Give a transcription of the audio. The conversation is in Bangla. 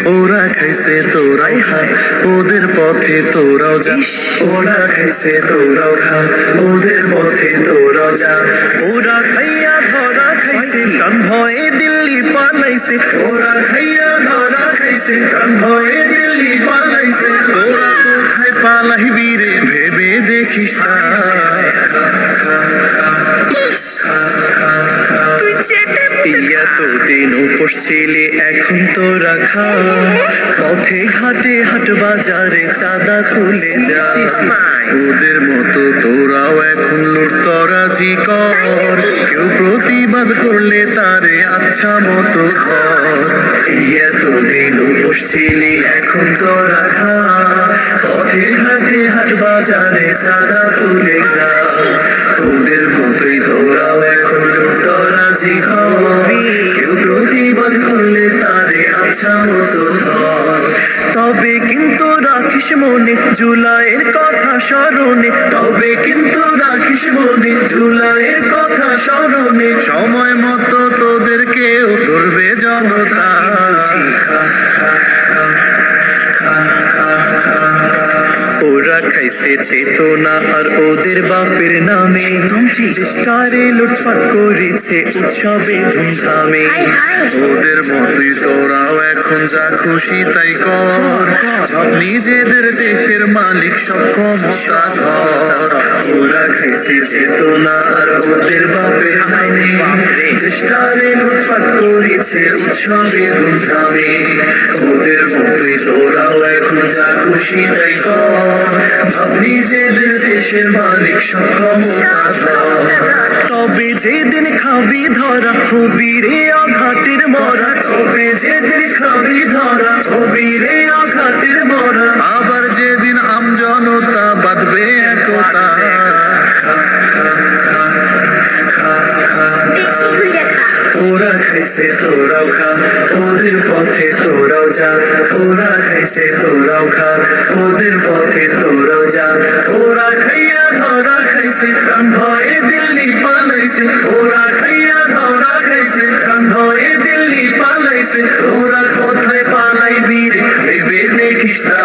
ওরা খাইছে তোরাই খা, ওদের পথে তোরাও যা। ওরা খাইছে তোরাও খা, ওদের পথে তোরাও যা। ওরা খাইয়া ধরা খাইছে, প্রাণ ভয়ে দিল্লি পালাইছে। ওরা খাইয়া ধরা খাইছে, প্রাণ ভয়ে দিল্লি পালাইছে। তোরা কোথায় পালাইবি রে ভেবে দেখিস না। তুই চেটে পিয়া তো দিন উপোস ছিলে, এখন তোরা খা। পথে ঘাটে হাট বাজারে চাঁদা খুলে যা। ওদের মতো তোরাও এখন লুটতরাজি কর, কেউ প্রতিবাদ করলে তারে আচ্ছা মতো ধর। এতদিন উপোস ছিলি, এখন তোরা খা। পথে ঘাটে হাট বাজারে চাঁদা খুলে যা। ওদের মতোই তোরাও এখন লুটতরাজি কর, কেউ প্রতিবাদ করলে তারে আচ্ছা মতো ধর। তবে কিন্তু রাখিস মনে জুলাইয়ের কথা স্মরণে। তবে কিন্তু রাখিস মনে জুলাইয়ের কথা স্মরণে। সময় মতো তোদেরকেও ধরবে জনতা। ওরা খাইছে চেতনা আর ওদের বাপের নামে। চেষ্টারে লুটপাট করেছে উৎসবে ধুমধামে। ওদের মতোই তোরাও এখন যা খুশি তাই কর, সব নিজেদের দেশের মালিক সব ক্ষমতা ধর। ওরা খাইছে চেতনা আর ওদের বাপের নামে। চেষ্টারে লুটপাট করেছে উৎসবে ধুমধামে। ওদের মতোই তোরাও এখন যা খুশি তাই কর, সব নিজেদের দেশের মালিক সব ক্ষমতা ধর। তবে যেদিন খাবি ধরা হবি রে আঘাটের মরা। তবে যেদিন খাবি ধরা হবি রে আঘাটের মরা। আবার যেদিন আমজনতা বাঁধবে একতা। ওরা খাইছে তোরাও খা, ওদের পথে তোরাও যা। ওরা খাইছে তোরাও খা, ওদের পথে তোরাও যা। ওরা খাইয়া ধরা খাইছে, প্রাণ ভয়ে দিল্লি পালাইছে। ওরা খাইয়া ধরা খাইছে, প্রাণ ভয়ে দিল্লি পালাইছে। ওরা কোথায় পালাইবি রে ভেবে দেখিস না।